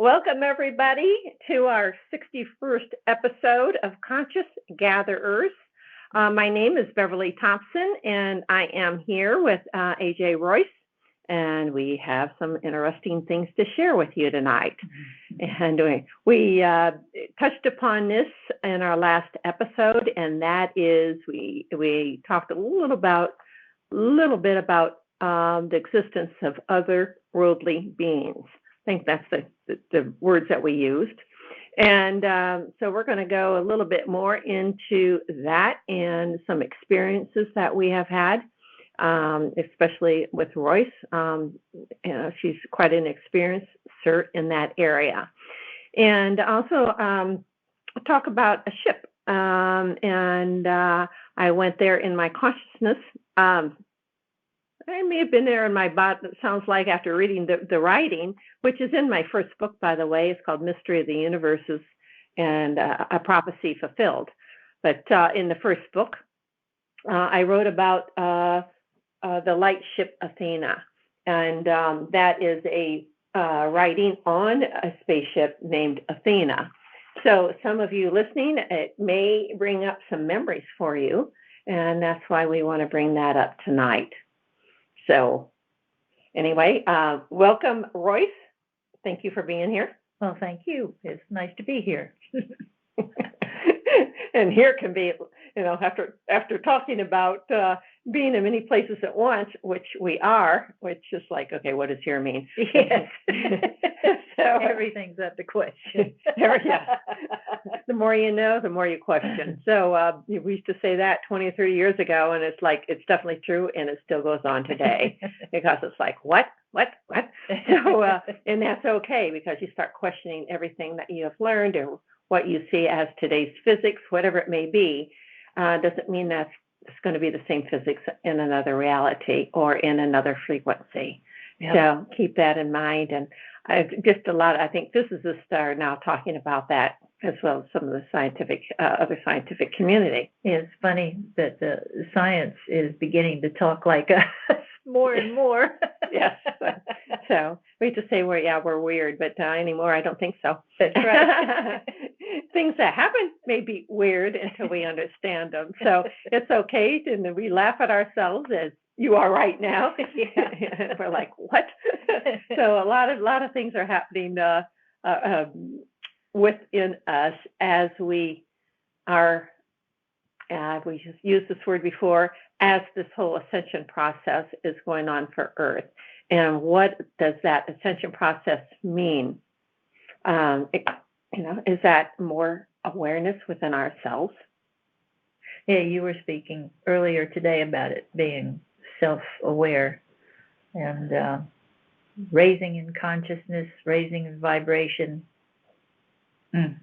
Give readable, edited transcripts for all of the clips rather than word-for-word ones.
Welcome, everybody, to our 61st episode of Conscious Gatherers. My name is Beverly Thompson, and I am here with AJ Royse, and we have some interesting things to share with you tonight. And we touched upon this in our last episode, and that is we talked a little bit about the existence of other worldly beings. I think that's the words that we used. And so we're going to go a little bit more into that and some experiences that we have had, especially with Royse. She's quite an experienced cert in that area. And also talk about a ship. And I went there in my consciousness. I may have been there in my body, it sounds like, after reading the writing, which is in my first book, by the way. It's called Mystery of the Universes and A Prophecy Fulfilled. But in the first book, I wrote about the light ship Athena. And that is a writing on a spaceship named Athena. So some of you listening, it may bring up some memories for you. And that's why we want to bring that up tonight. So anyway, welcome, Royse. Thank you for being here. Well, thank you. It's nice to be here. And here can be, after talking about being in many places at once, which we are, which is like, okay, what does here mean? Yes. So everything's at the question. Yeah. The more you know, the more you question. So we used to say that 20 or 30 years ago, and it's like, it's definitely true, and it still goes on today because it's like, what? So, and that's okay, because you start questioning everything that you have learned or what you see as today's physics, whatever it may be, doesn't mean that it's going to be the same physics in another reality or in another frequency. Yep. So keep that in mind. And I think physicists are now talking about that, as well as some of the other scientific community. It's funny that the science is beginning to talk like us more and more. Yes. So we used to say we're weird, but anymore I don't think so. That's right. Things that happen may be weird until we understand them. So it's okay, and we laugh at ourselves as you are right now. Yeah. We're like, what? So a lot of things are happening within us as we are. We just used this word before, as this whole ascension process is going on for Earth. And what does that ascension process mean? Is that more awareness within ourselves? Yeah, you were speaking earlier today about it being self-aware and raising in consciousness, raising in vibration. Yeah,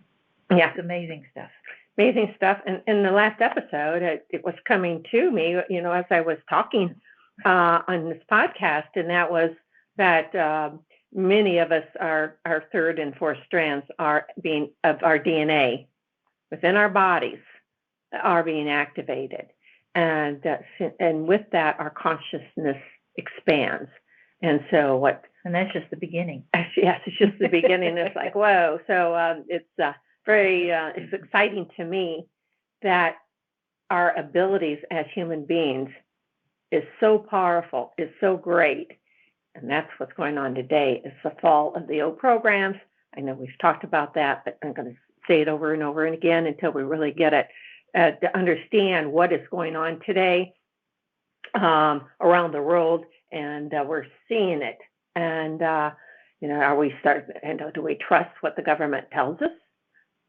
it's amazing stuff. Amazing stuff. And in the last episode, it was coming to me, as I was talking on this podcast, and that was that many of us, our third and fourth strands of our DNA within our bodies are being activated. And with that, our consciousness expands. And so And that's just the beginning. Yes, it's just the beginning. It's like, whoa. So it's it's exciting to me that our abilities as human beings is so powerful, is so great. And that's what's going on today. It's the fall of the old programs. I know we've talked about that, but I'm going to say it over and over and again until we really get it to understand what is going on today around the world. And we're seeing it. And, do we trust what the government tells us?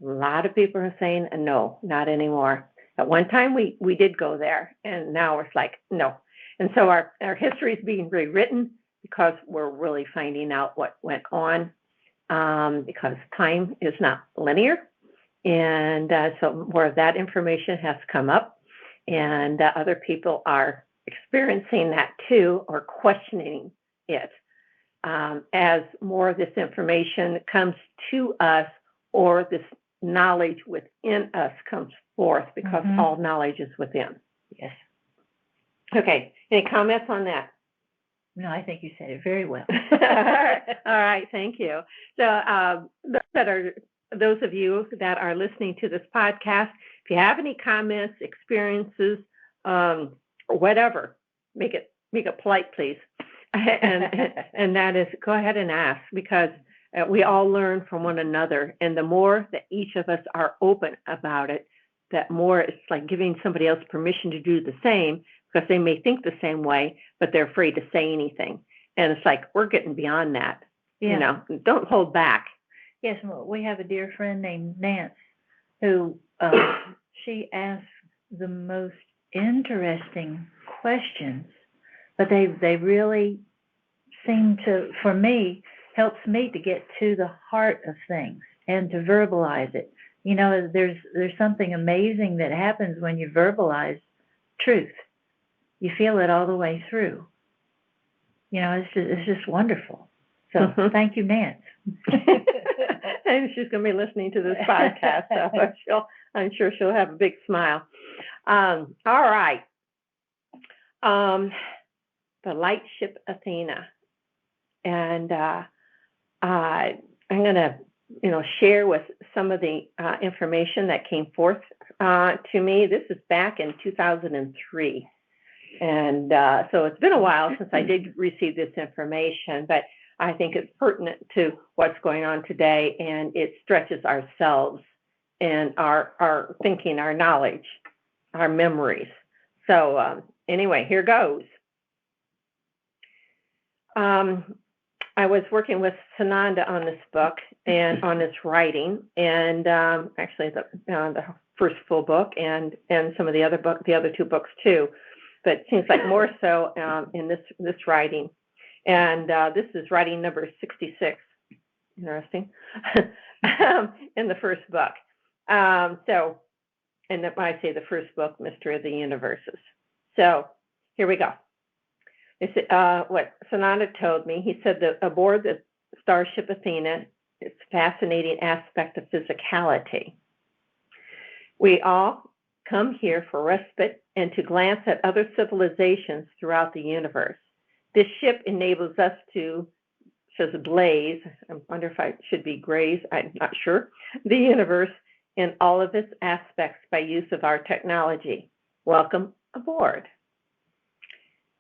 A lot of people are saying, no, not anymore. At one time, we did go there, and now it's like, no. And so our history is being rewritten because we're really finding out what went on, because time is not linear. And so more of that information has come up, and other people are experiencing that too, or questioning it. As more of this information comes to us, or this knowledge within us comes forth, because all knowledge is within. Yes. Okay. Any comments on that? No, I think you said it very well. All right, thank you. So those of you that are listening to this podcast, if you have any comments, experiences, or whatever, make it polite, please. And that is, go ahead and ask, because we all learn from one another, and the more that each of us are open about it, that more it's like giving somebody else permission to do the same, because they may think the same way, but they're afraid to say anything. And it's like, we're getting beyond that. Yeah. Don't hold back. Yes, we have a dear friend named Nance who she asks the most interesting questions, but they really seem to, for me, helps me to get to the heart of things and to verbalize it. There's something amazing that happens when you verbalize truth. You feel it all the way through. It's just wonderful. So thank you, Nance. And she's going to be listening to this podcast, so I'm sure she'll have a big smile. All right. The light ship Athena. And I'm going to, share with some of the information that came forth to me. This is back in 2003. And so it's been a while since I did receive this information, but I think it's pertinent to what's going on today, and it stretches ourselves and our thinking, our knowledge, our memories. So anyway, here goes. I was working with Sananda on this book and on this writing, and actually the first full book and some of the other two books too, but it seems like more so in this writing. And this is writing number 66. Interesting. In the first book. And when I say the first book, Mystery of the Universes. So here we go. It's what Sananda told me. He said that aboard the Star Ship Athena, it's a fascinating aspect of physicality. We all come here for respite and to glance at other civilizations throughout the universe. This ship enables us to, says blaze, I wonder if I should be graze, I'm not sure, the universe in all of its aspects by use of our technology. Welcome aboard.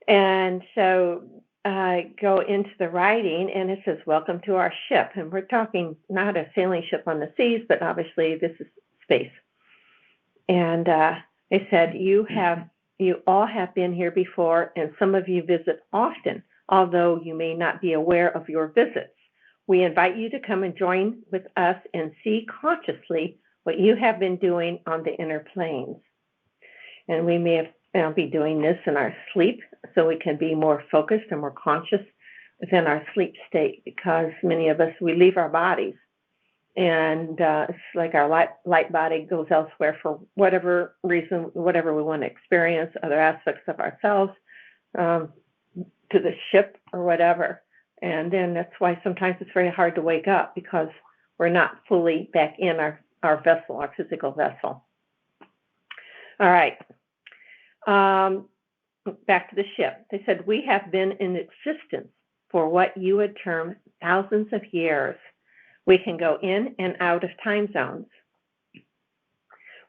And so I go into the writing, and it says, welcome to our ship. And we're talking not a sailing ship on the seas, but obviously this is space. And they said, you all have been here before, and some of you visit often, although you may not be aware of your visits. We invite you to come and join with us and see consciously what you have been doing on the inner planes. And we may be doing this in our sleep, so we can be more focused and more conscious within our sleep state, because many of us, we leave our bodies. And it's like our light body goes elsewhere for whatever reason, whatever we want to experience, other aspects of ourselves, to the ship or whatever. And then that's why sometimes it's very hard to wake up, because we're not fully back in our vessel, our physical vessel. All right. Back to the ship. They said, we have been in existence for what you would term thousands of years. We can go in and out of time zones,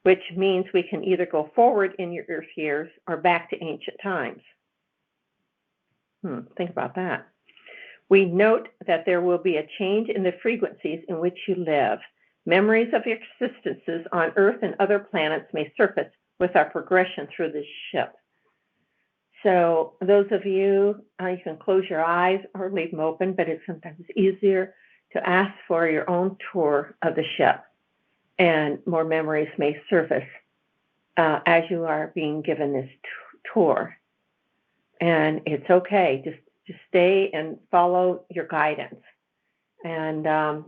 which means we can either go forward in your Earth years or back to ancient times. Think about that. We note that there will be a change in the frequencies in which you live. Memories of your existences on Earth and other planets may surface with our progression through this ship. So those of you, you can close your eyes or leave them open, but it's sometimes easier to ask for your own tour of the ship, and more memories may surface as you are being given this tour. And it's okay, just stay and follow your guidance. And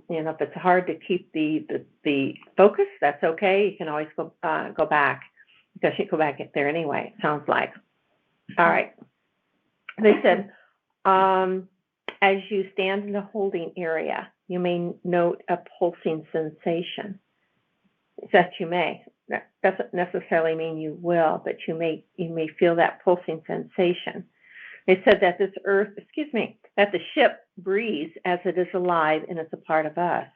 if it's hard to keep the focus, that's okay. You can always go back, because you go back there anyway, it sounds like. All right. They said, as you stand in the holding area, you may note a pulsing sensation. That you may. That doesn't necessarily mean you will, but you may feel that pulsing sensation. They said that this earth, that the ship breathes as it is alive and it's a part of us.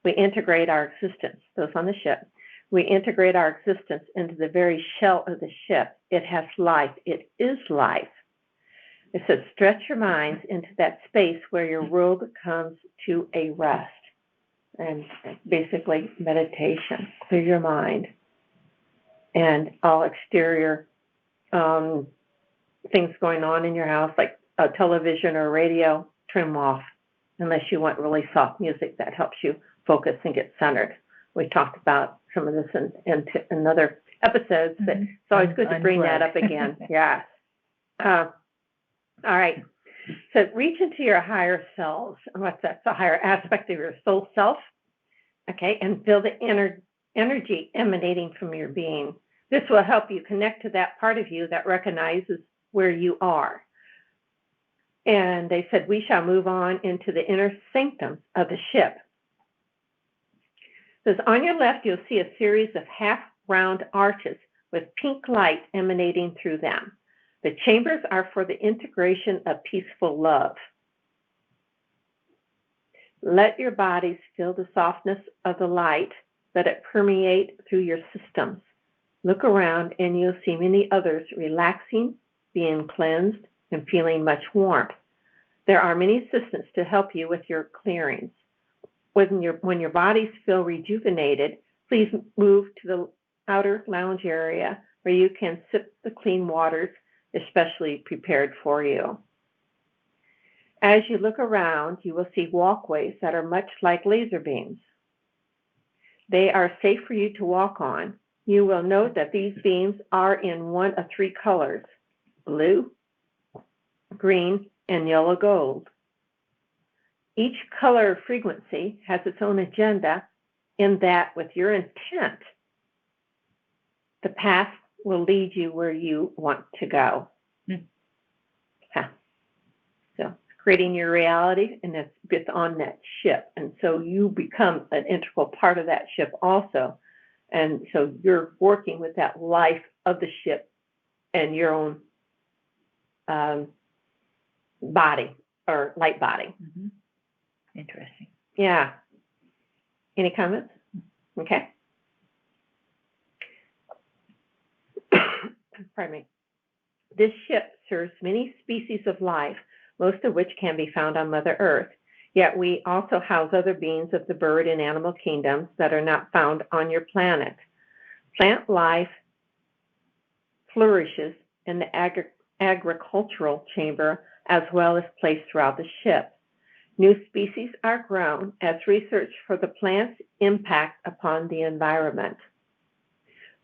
We integrate our existence, those on the ship, we integrate our existence into the very shell of the ship. It has life. It is life. It says, stretch your minds into that space where your world comes to a rest. And basically meditation, clear your mind. And all exterior things going on in your house, like a television or radio, trim off, unless you want really soft music that helps you focus and get centered. We talked about some of this in other episodes, but it's always good to bring that up again. Yeah. All right. So reach into your higher selves. What's that? It's a higher aspect of your soul self. Okay. And feel the energy emanating from your being. This will help you connect to that part of you that recognizes where you are. And they said, we shall move on into the inner sanctum of the ship. It says, on your left, you'll see a series of half-round arches with pink light emanating through them. The chambers are for the integration of peaceful love. Let your bodies feel the softness of the light. Let it permeate through your systems. Look around and you'll see many others relaxing, being cleansed, and feeling much warmth. There are many assistants to help you with your clearings. When your bodies feel rejuvenated, please move to the outer lounge area where you can sip the clean waters, especially prepared for you. As you look around, you will see walkways that are much like laser beams. They are safe for you to walk on. You will note that these beams are in one of three colors: blue, green, and yellow gold. Each color frequency has its own agenda in that with your intent, the path will lead you where you want to go. So creating your reality, and it's on that ship. And so you become an integral part of that ship also. And so you're working with that life of the ship and your own body or light body. Mm-hmm. Interesting. Yeah. Any comments? Okay. Pardon me. This ship serves many species of life, most of which can be found on Mother Earth. Yet we also house other beings of the bird and animal kingdoms that are not found on your planet. Plant life flourishes in the agricultural chamber as well as placed throughout the ship. New species are grown as research for the plant's impact upon the environment.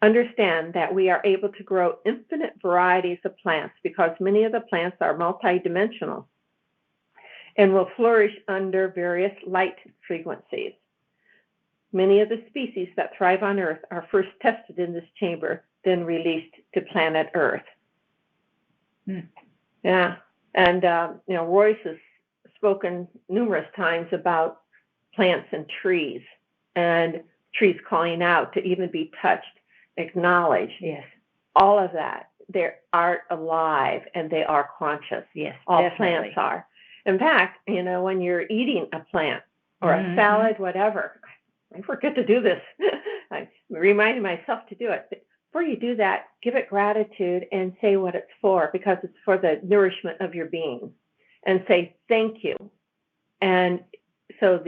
Understand that we are able to grow infinite varieties of plants because many of the plants are multidimensional and will flourish under various light frequencies. Many of the species that thrive on Earth are first tested in this chamber, then released to planet Earth. Yeah, and Royce has spoken numerous times about plants and trees calling out to even be touched, acknowledged. Yes. All of that. They are alive and they are conscious. Yes, all definitely. Plants are. In fact, when you're eating a plant or a salad, whatever, I forget to do this. I reminded myself to do it. But before you do that, give it gratitude and say what it's for, because it's for the nourishment of your being. And say thank you. And so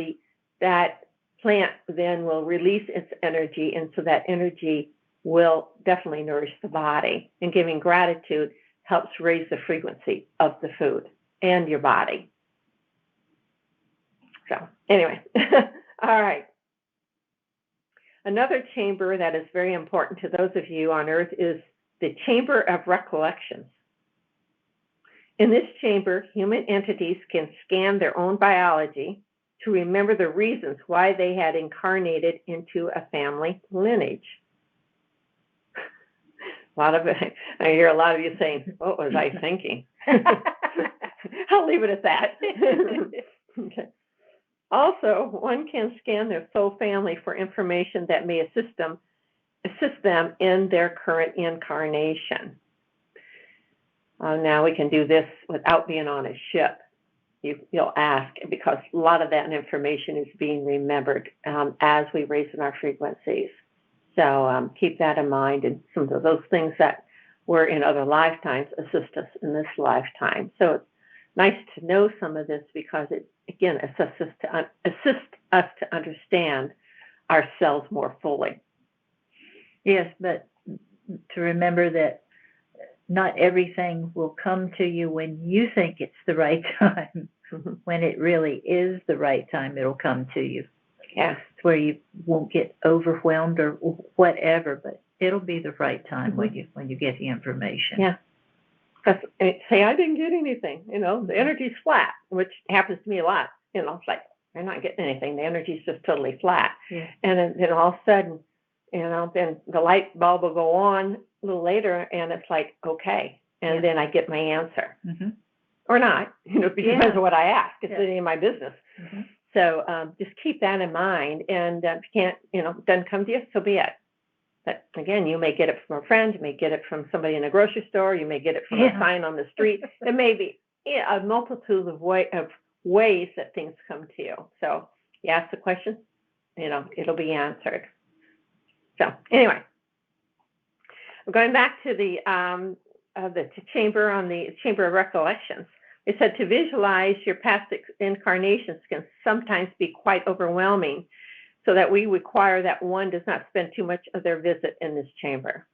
that plant then will release its energy, and so that energy will definitely nourish the body. And giving gratitude helps raise the frequency of the food and your body. So anyway, all right. Another chamber that is very important to those of you on Earth is the chamber of recollections. In this chamber, human entities can scan their own biology to remember the reasons why they had incarnated into a family lineage. I hear a lot of you saying, what was I thinking? I'll leave it at that. Okay. Also, one can scan their soul family for information that may assist them in their current incarnation. Now we can do this without being on a ship. You'll ask, because a lot of that information is being remembered as we raise in our frequencies. So keep that in mind, and some of those things that were in other lifetimes assist us in this lifetime. So it's nice to know some of this, because it, again, assists us to understand ourselves more fully. Yes, but to remember that not everything will come to you when you think it's the right time. Mm-hmm. When it really is the right time, it'll come to you. Yeah. It's where you won't get overwhelmed or whatever, but it'll be the right time Mm-hmm. when you get the information. Yeah. Because say I didn't get anything, the energy's flat, which happens to me a lot. It's like I'm not getting anything. The energy's just totally flat. Yeah. And then all of a sudden, then the light bulb will go on a little later, and it's like, okay. And then I get my answer. Mm-hmm. Or not, it depends on what I ask. It's any of my business. Mm-hmm. So just keep that in mind. And if you can't, doesn't come to you, so be it. But again, you may get it from a friend, you may get it from somebody in a grocery store, you may get it from a sign on the street. It may be a multitude of ways that things come to you. So you ask the question, it'll be answered. So anyway, I'm going back to the chamber on the Chamber of Recollections. It said to visualize your past incarnations can sometimes be quite overwhelming, so that we require that one does not spend too much of their visit in this chamber.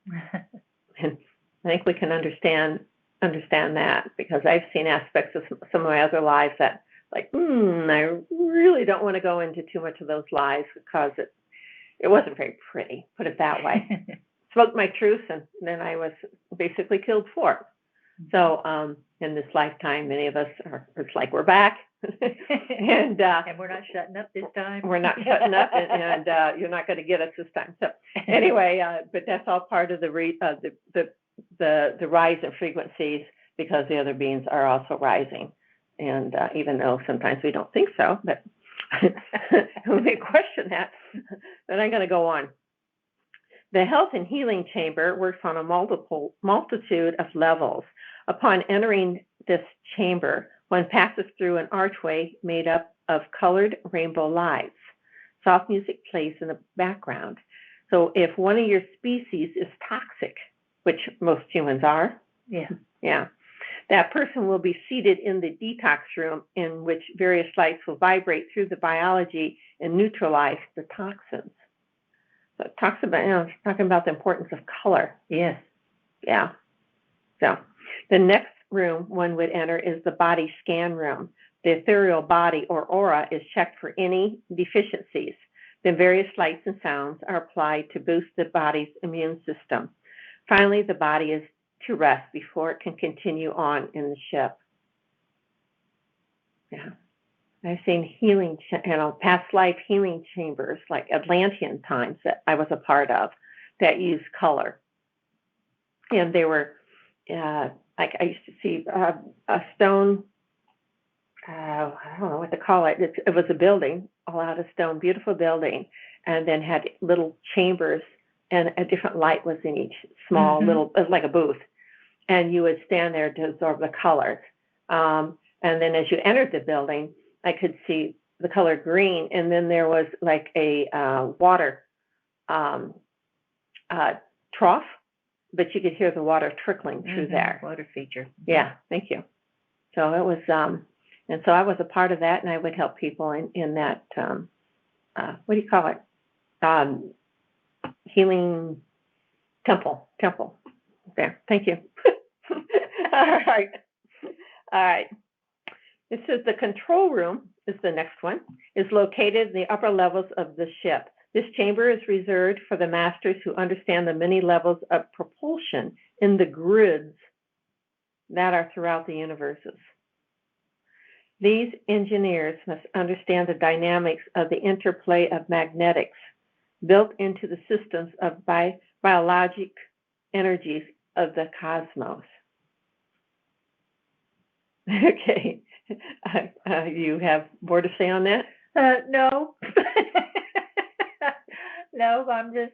And I think we can understand that, because I've seen aspects of some of my other lives that, like, I really don't want to go into too much of those lives, because it wasn't very pretty, put it that way. Spoke my truth, and then I was basically killed for it. So in this lifetime, many of us it's like we're back. and we're not shutting up this time. We're not shutting up, and you're not going to get us this time. So anyway, but that's all part of the rise in frequencies, because the other beings are also rising. And even though sometimes we don't think so, but we may question that, then I'm going to go on. The health and healing chamber works on a multitude of levels. Upon entering this chamber, one passes through an archway made up of colored rainbow lights. Soft music plays in the background. So if one of your species is toxic, which most humans are, that person will be seated in the detox room, in which various lights will vibrate through the biology and neutralize the toxins. So it talks about, it's talking about the importance of color. Yes. Yeah. So the next room one would enter is the body scan room. The ethereal body or aura is checked for any deficiencies. Then various lights and sounds are applied to boost the body's immune system. Finally, the body is to rest before it can continue on in the ship. Yeah. I've seen healing, past life healing chambers, like Atlantean times, that I was a part of, that used color. And they were, like I used to see a stone, I don't know what to call it. It was a building, all out of stone, beautiful building, and then had little chambers, and a different light was in each small little, like a booth. And you would stand there to absorb the colors. And then as you entered the building, I could see the color green, and then there was like a water trough, but you could hear the water trickling through there. Water feature. Yeah, thank you. So it was, and so I was a part of that, and I would help people in that, what do you call it? Healing temple. There, thank you. All right. It says the control room is the next one, is located in the upper levels of the ship. This chamber is reserved for the masters who understand the many levels of propulsion in the grids that are throughout the universes. These engineers must understand the dynamics of the interplay of magnetics built into the systems of biologic energies of the cosmos. Okay. You have more to say on that? No. No, I'm just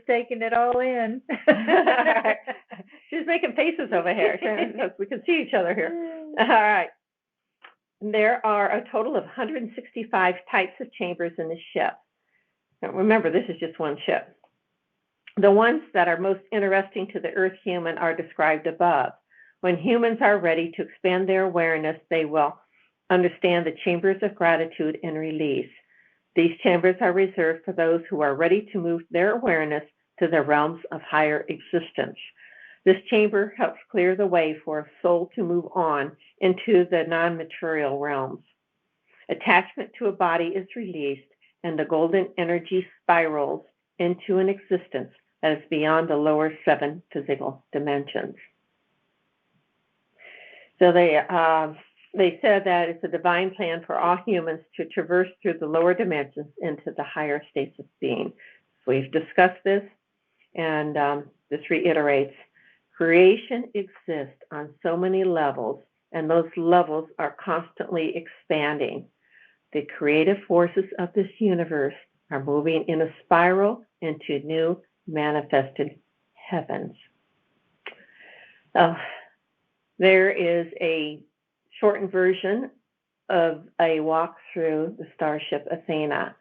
taking it all in. She's she's making faces over here so we can see each other here. All right. There are a total of 165 types of chambers in the ship. Now, remember, this is just one ship. The ones that are most interesting to the Earth human are described above. When humans are ready to expand their awareness, they will understand the chambers of gratitude and release. These chambers are reserved for those who are ready to move their awareness to the realms of higher existence. This chamber helps clear the way for a soul to move on into the non-material realms. Attachment to a body is released, and the golden energy spirals into an existence that is beyond the lower 7 physical dimensions. So they said that it's a divine plan for all humans to traverse through the lower dimensions into the higher states of being. So we've discussed this, and this reiterates, creation exists on so many levels, and those levels are constantly expanding. The creative forces of this universe are moving in a spiral into new manifested heavens. There is a shortened version of a walk through the Star Ship Athena.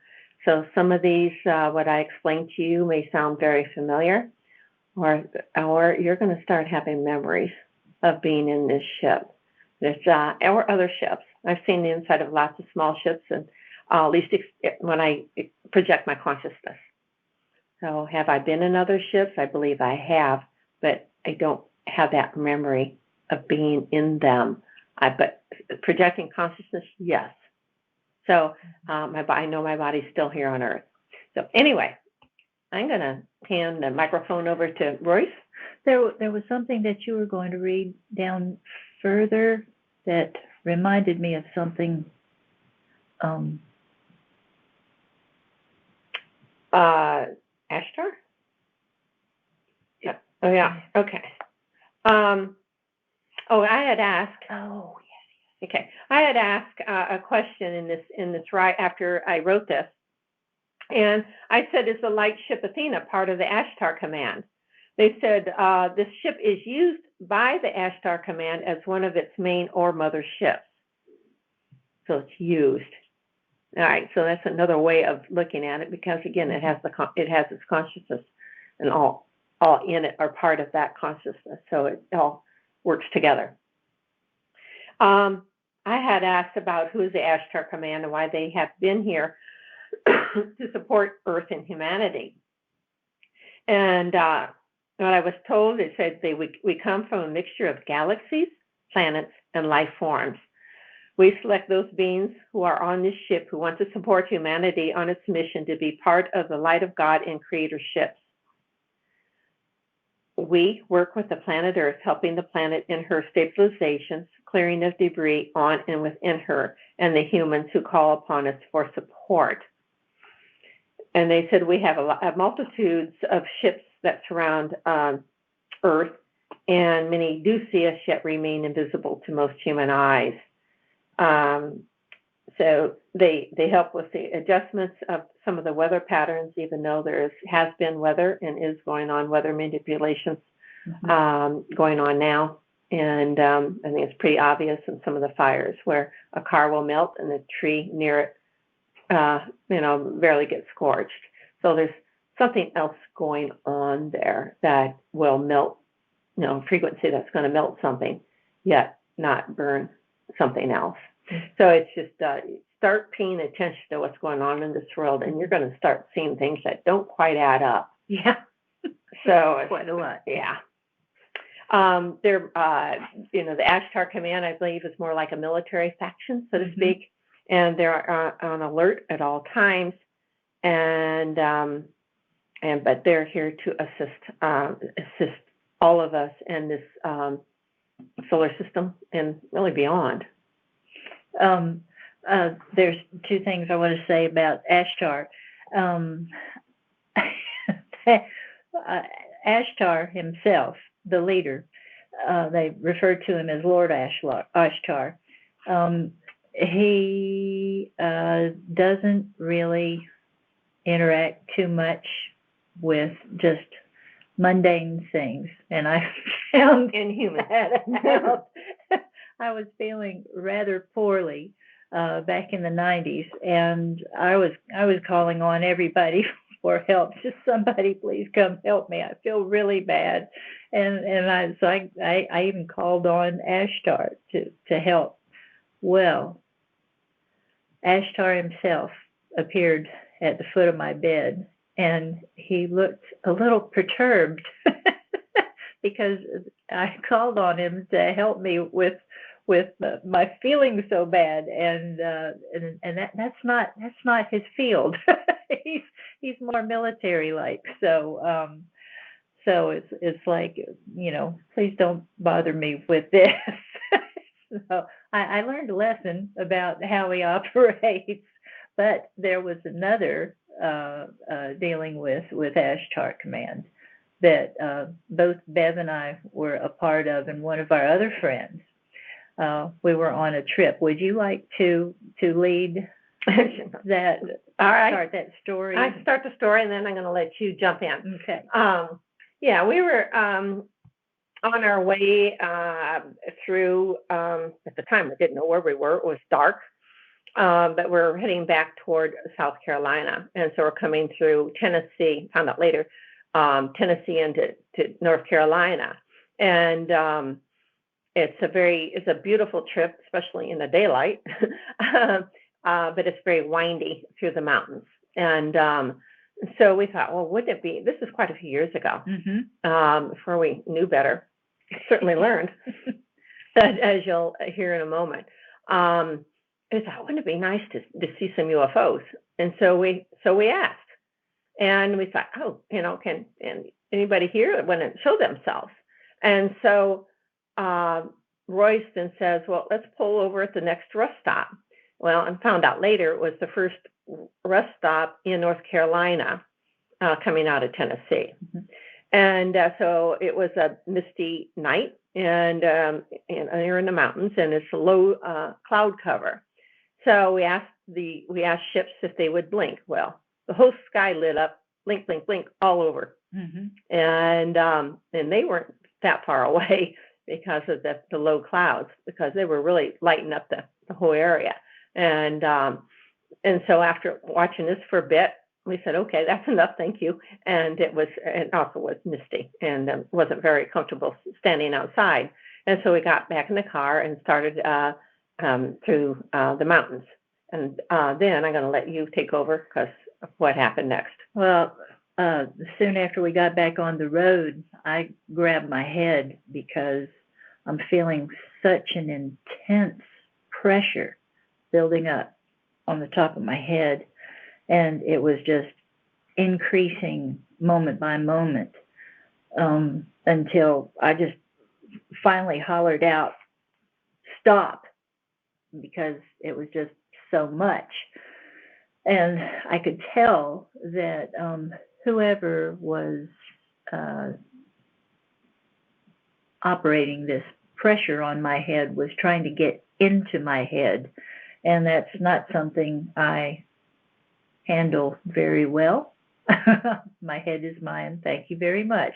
So some of these, what I explained to you, may sound very familiar, or you're going to start having memories of being in this ship. There's or other ships. I've seen the inside of lots of small ships, and at least when I project my consciousness. So have I been in other ships? I believe I have, but I don't have that memory of being in them. But projecting consciousness, yes. So I know my body's still here on Earth. So anyway, I'm going to hand the microphone over to Royce. There was something that you were going to read down further that reminded me of something. Ashtar? Yeah. Oh, yeah. Okay. I had asked. Oh, yes. Okay. I had asked a question in this right after I wrote this, and I said, "Is the light ship Athena part of the Ashtar Command?" They said this ship is used by the Ashtar Command as one of its main or mother ships. So it's used. All right. So that's another way of looking at it, because again, it has its consciousness, and all in it are part of that consciousness. So it all works together. I had asked about who is the Ashtar Command and why they have been here to support Earth and humanity. And what I was told, it said we come from a mixture of galaxies, planets, and life forms. We select those beings who are on this ship who want to support humanity on its mission to be part of the light of God and creator ships. We work with the planet Earth, helping the planet in her stabilizations, clearing of debris on and within her, and the humans who call upon us for support. And they said we have multitudes of ships that surround Earth, and many do see us yet remain invisible to most human eyes. So they help with the adjustments of some of the weather patterns, even though has been weather and is going on, weather manipulations going on now. And I think it's pretty obvious in some of the fires where a car will melt and the tree near it, barely gets scorched. So there's something else going on there that will melt, frequency that's going to melt something, yet not burn something else. So it's just start paying attention to what's going on in this world, and you're going to start seeing things that don't quite add up. Yeah. So quite a lot. Yeah. The Ashtar Command, I believe, is more like a military faction, so to speak, and they're on alert at all times, but they're here to assist all of us in this solar system and really beyond. There's two things I want to say about Ashtar. Ashtar himself, the leader, they refer to him as Lord Ashtar. He doesn't really interact too much with just mundane things, and I found Inhuman. that out. I was feeling rather poorly back in the 90s, and I was calling on everybody for help. Just somebody, please come help me. I feel really bad, and I even called on Ashtar to help. Well, Ashtar himself appeared at the foot of my bed, and he looked a little perturbed because I called on him to help me with my feeling so bad, and that's not his field. he's more military like, so it's like, please don't bother me with this. So I learned a lesson about how he operates, but there was another dealing with Ashtar Command that both Bev and I were a part of, and one of our other friends. We were on a trip. Would you like to lead that? All right. Start that story. I start the story, and then I'm going to let you jump in. Okay. Yeah, we were on our way through. At the time, I didn't know where we were. It was dark, but we're heading back toward South Carolina, and so we're coming through Tennessee. Found out later, Tennessee into North Carolina, and it's a beautiful trip, especially in the daylight, but it's very windy through the mountains. And so we thought, well, wouldn't it be, this is quite a few years ago, before we knew better, certainly learned, as you'll hear in a moment. I thought, wouldn't it be nice to see some UFOs? And so we asked, and we thought, can anybody here want to show themselves? And so Royce then says, well, let's pull over at the next rest stop. Well, and found out later it was the first rest stop in North Carolina, coming out of Tennessee. And so it was a misty night, and you're in the mountains, and it's a low cloud cover. So we asked ships if they would blink. Well, the whole sky lit up, blink, blink, blink, all over. And they weren't that far away because of the low clouds, because they were really lighting up the whole area. And so after watching this for a bit, we said, okay, that's enough, thank you. And it also was misty, and wasn't very comfortable standing outside. And so we got back in the car and started through the mountains. And then I'm going to let you take over, because of what happened next. Well, soon after we got back on the road, I grabbed my head because I'm feeling such an intense pressure building up on the top of my head, and it was just increasing moment by moment, until I just finally hollered out, stop, because it was just so much. And I could tell that whoever was operating this pressure on my head was trying to get into my head, and that's not something I handle very well. My head is mine, thank you very much.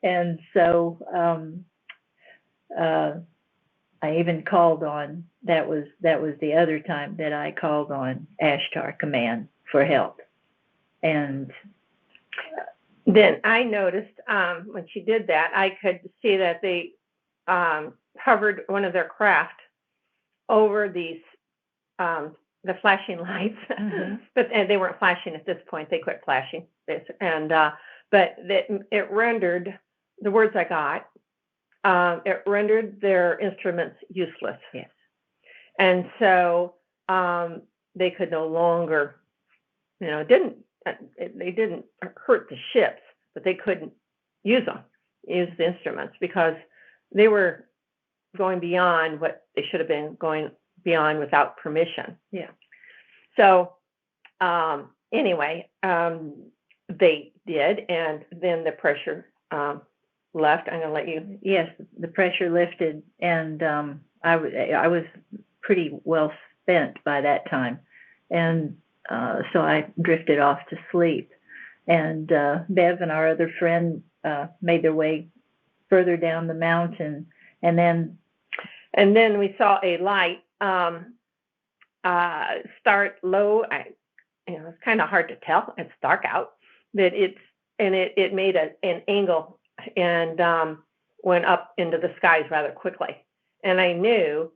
And so I even called on, that was the other time that I called on Ashtar Command for help. And then I noticed when she did that, I could see that they hovered one of their craft over these the flashing lights, but they weren't flashing at this point. They quit flashing, and but it rendered the words I got. It rendered their instruments useless. Yes, and so they could no longer, they didn't hurt the ships, but they couldn't use the instruments, because they were going beyond what they should have been going beyond without permission. Yeah. So anyway, they did, and then the pressure left. I'm going to let you. Yes, the pressure lifted, and I was pretty well spent by that time, and so I drifted off to sleep. and Bev and our other friend made their way further down the mountain, and then we saw a light start low. It's kind of hard to tell. It's dark out, but it made an angle and went up into the skies rather quickly. And I knew,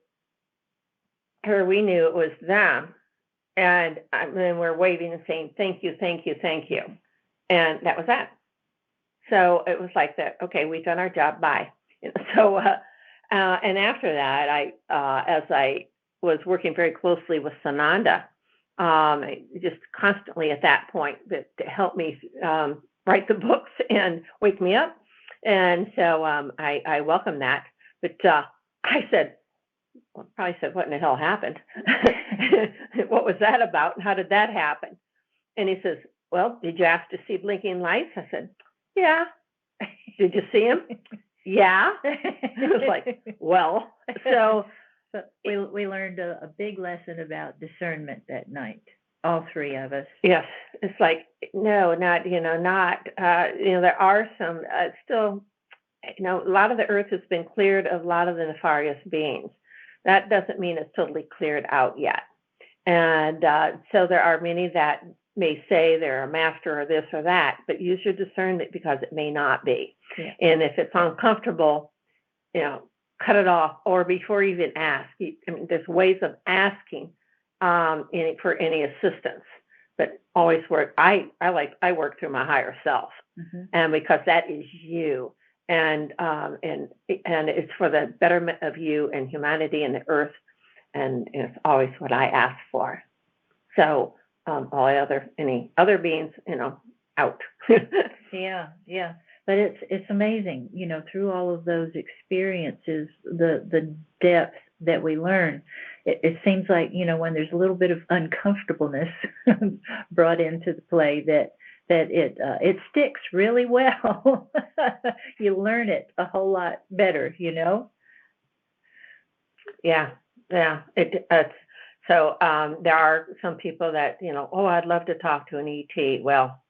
or we knew it was them. And then we're waving and saying, thank you, thank you, thank you. And that was that. So it was like that, okay, we've done our job, bye. So, and after that, as I was working very closely with Sananda, just constantly at that point, to help me write the books and wake me up. And so I welcome that. But I said, probably said, what in the hell happened? What was that about? And how did that happen? And he says, well, did you ask to see blinking lights? I said, yeah. Did you see him? Yeah. It was like, well, so we learned a big lesson about discernment that night, all three of us. Yes, it's like, no, not, there are some still, a lot of the earth has been cleared of a lot of the nefarious beings. That doesn't mean it's totally cleared out yet. And so there are many that may say they're a master or this or that, but use your discernment because it may not be. Yeah. And if it's uncomfortable, cut it off, or before you even ask. There's ways of asking for any assistance, but always work. I work through my higher self, and because that is you, and it's for the betterment of you and humanity and the earth, and it's always what I ask for. So any other beings, out. Yeah. But it's amazing, through all of those experiences, the depth that we learn. It seems like, when there's a little bit of uncomfortableness brought into the play, that it sticks really well. You learn it a whole lot better, Yeah. So there are some people that, I'd love to talk to an ET. Well,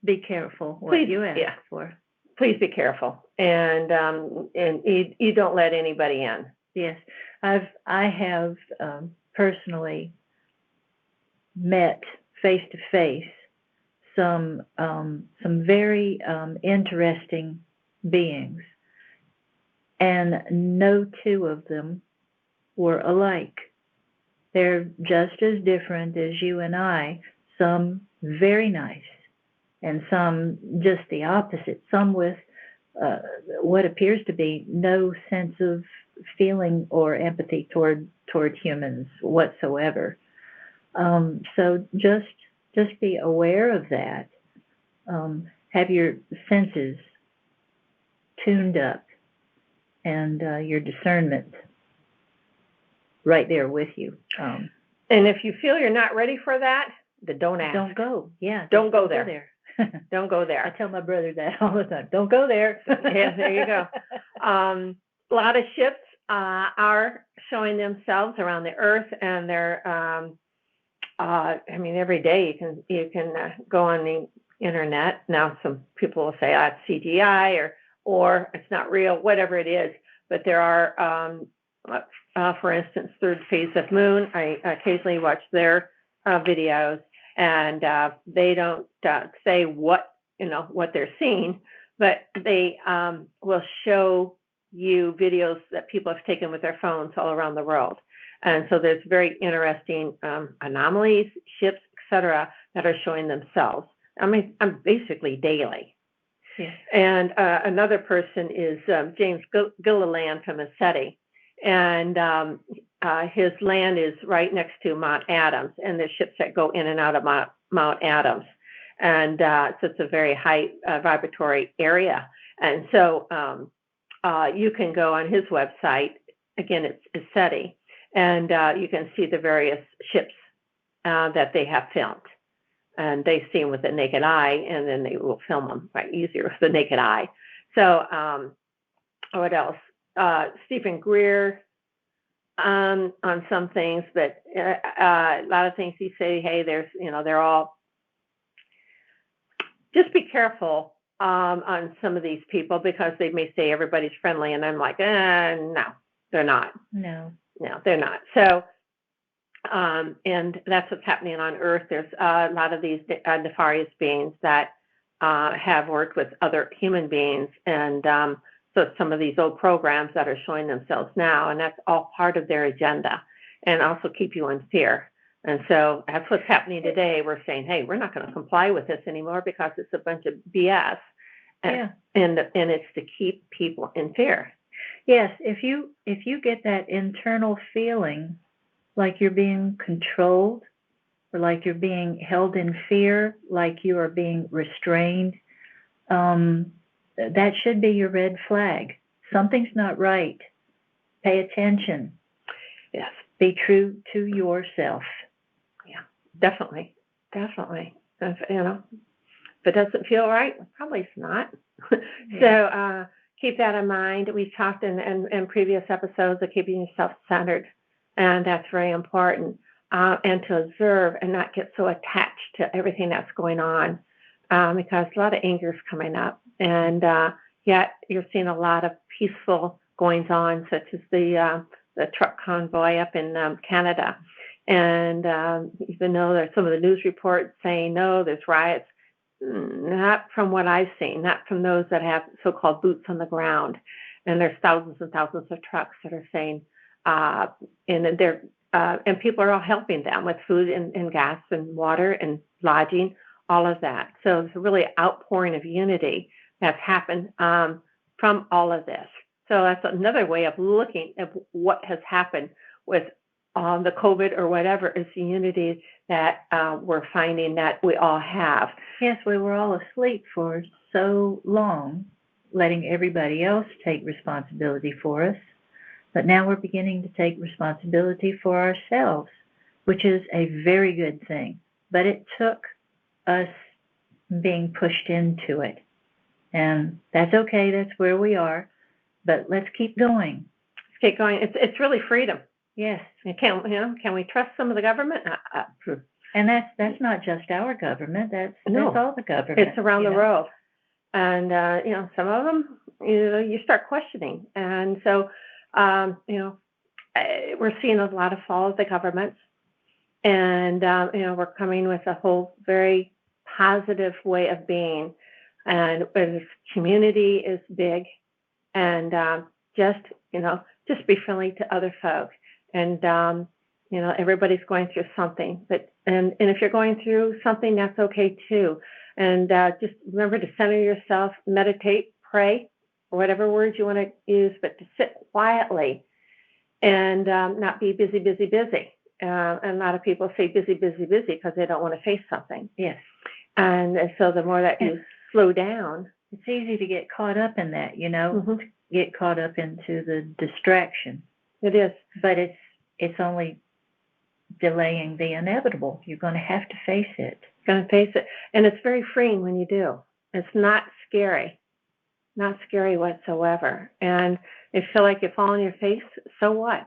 be careful what you ask for. Please be careful, and you don't let anybody in. Yes, I have personally met face to face some very interesting beings, and no two of them were alike. They're just as different as you and I. Some very nice, and some just the opposite. Some with what appears to be no sense of feeling or empathy toward humans whatsoever. So just be aware of that. Have your senses tuned up, and your discernment right there with you. And if you feel you're not ready for that, then don't ask. Don't go. Yeah. Don't go there. Don't go there. I tell my brother that all the time. Don't go there. Yeah, there you go. A lot of ships are showing themselves around the earth, and they're, every day you can go on the internet. Now, some people will say it's CGI or it's not real, whatever it is. But there are, for instance, Third Phase of Moon. I occasionally watch their videos, and they don't say what they're seeing, but they will show you videos that people have taken with their phones all around the world. And so there's very interesting anomalies, ships, etc., that are showing themselves. I'm basically daily. Yeah. And another person is James Gilliland from SETI, and his land is right next to Mount Adams, and there's ships that go in and out of Mount Adams, and so it's a very high vibratory area. And so you can go on his website. Again, it's SETI, and you can see the various ships that they have filmed. And they see them with the naked eye, and then they will film them easier with the naked eye. So what else? Stephen Greer on some things, but a lot of things he say, hey, they're all just be careful on some of these people because they may say everybody's friendly, and I'm like, no, they're not. No. No, they're not. So, and that's what's happening on Earth. There's a lot of these nefarious beings that have worked with other human beings, and so some of these old programs that are showing themselves now, and that's all part of their agenda, and also keep you in fear. And so that's what's happening today. We're saying, hey, we're not going to comply with this anymore because it's a bunch of BS, and it's to keep people in fear. Yes, if you get that internal feeling like you're being controlled, or like you're being held in fear, like you are being restrained, that should be your red flag. Something's not right. Pay attention. Yes. Be true to yourself. Yeah, definitely. If, if it doesn't feel right, probably it's not. Yeah. So keep that in mind. We talked in previous episodes of keeping yourself centered, and that's very important. And to observe and not get so attached to everything that's going on, because a lot of anger is coming up, and yet you're seeing a lot of peaceful goings on, such as the truck convoy up in Canada. And even though there's some of the news reports saying, no, there's riots, not from what I've seen, not from those that have so-called boots on the ground. And there's thousands and thousands of trucks that are saying, and people are all helping them with food and gas and water and lodging, all of that. So it's a really outpouring of unity that's happened from all of this. So that's another way of looking at what has happened with the COVID or whatever, is the unity that we're finding that we all have. Yes, we were all asleep for so long, letting everybody else take responsibility for us. But now we're beginning to take responsibility for ourselves, which is a very good thing. But it took us being pushed into it. And that's okay, that's where we are. But let's keep going. Let's keep going. It's really freedom. Yes. Can we trust some of the government? And that's not just our government. That's all the government. It's around the world. And some of them, you start questioning. And so we're seeing a lot of fall of the governments, and we're coming with a whole very positive way of being, and this community is big, and just be friendly to other folk, and everybody's going through something, but and if you're going through something, that's okay too, and just remember to center yourself, meditate, pray, or whatever words you want to use, but to sit quietly and not be busy. And a lot of people say busy because they don't want to face something. Yes. And so the more that you slow down. It's easy to get caught up in that, Mm-hmm. Get caught up into the distraction. It is. But it's only delaying the inevitable. You're going to have to face it. Going to face it. And it's very freeing when you do. It's not scary. Not scary whatsoever. And if you feel like you fall on your face, so what?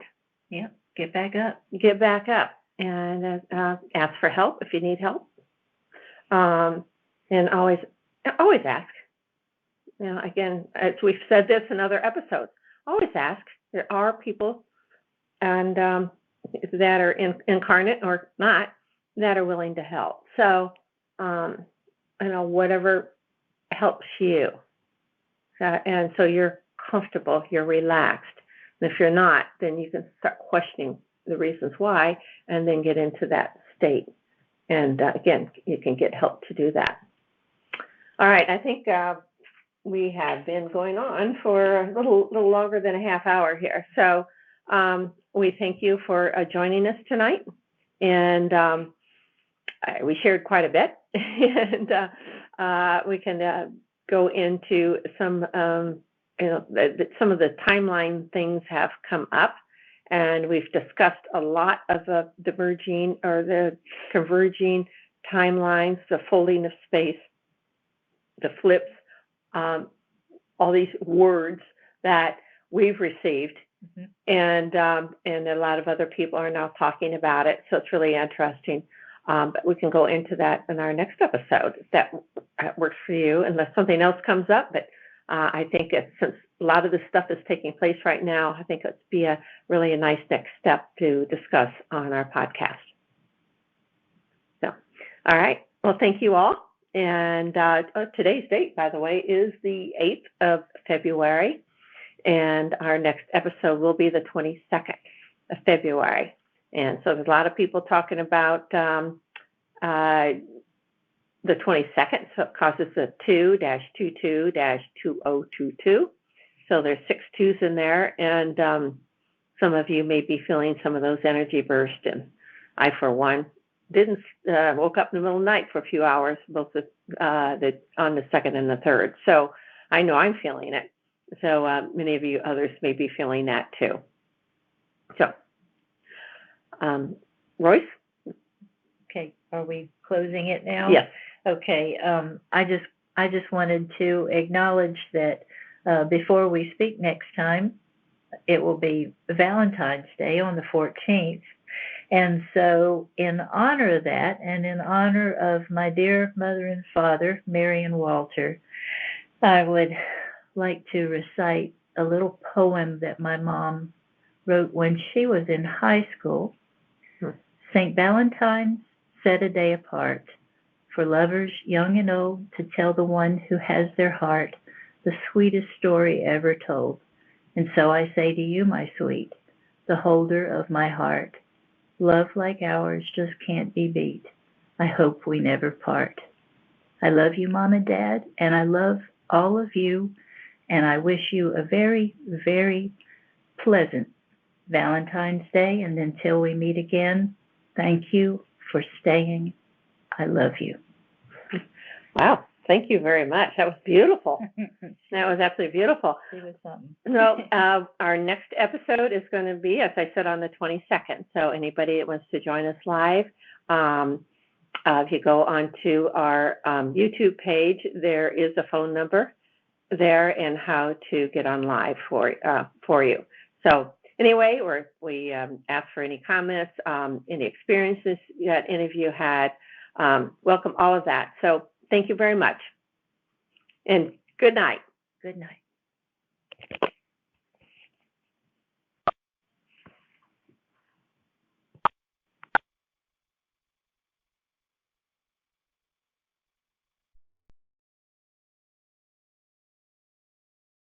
Yeah, get back up. Get back up and ask for help if you need help. And always ask. Again, as we've said this in other episodes, always ask. There are people and that are incarnate or not that are willing to help. So, whatever helps you. And so you're comfortable, you're relaxed. And if you're not, then you can start questioning the reasons why and then get into that state. And again, you can get help to do that. All right, I think we have been going on for a little longer than a half hour here. So we thank you for joining us tonight. And we shared quite a bit. And we can go into some, some of the timeline things have come up, and we've discussed a lot of the diverging or the converging timelines, the folding of space, the flips, all these words that we've received, mm-hmm. and a lot of other people are now talking about it. So it's really interesting. But we can go into that in our next episode. That works for you, unless something else comes up. But I think since a lot of this stuff is taking place right now, I think it'd be a nice next step to discuss on our podcast. So, all right. Well, thank you all. And today's date, by the way, is the 8th of February. And our next episode will be the 22nd of February. And so there's a lot of people talking about the 22nd, so it causes a 2-22-2022. So there's 6 2s in there, and some of you may be feeling some of those energy bursts. And I, for one, didn't woke up in the middle of the night for a few hours, both on the 2nd and the 3rd. So I know I'm feeling it. So many of you others may be feeling that too. So, Royce? Okay, are we closing it now? Yes. Okay, I just wanted to acknowledge that before we speak next time, it will be Valentine's Day on the 14th. And so in honor of that, and in honor of my dear mother and father, Mary and Walter, I would like to recite a little poem that my mom wrote when she was in high school. St. Valentine's set a day apart for lovers young and old to tell the one who has their heart the sweetest story ever told. And so I say to you, my sweet, the holder of my heart, love like ours just can't be beat. I hope we never part. I love you, Mom and Dad, and I love all of you, and I wish you a very, very pleasant Valentine's Day. And until we meet again, thank you for staying. I love you. Wow. Thank you very much. That was beautiful. That was absolutely beautiful. It was something. So our next episode is going to be, as I said, on the 22nd. So anybody that wants to join us live, if you go onto our YouTube page, there is a phone number there and how to get on live for you. So anyway, we ask for any comments, any experiences that any of you had. Welcome all of that. So thank you very much. And good night. Good night.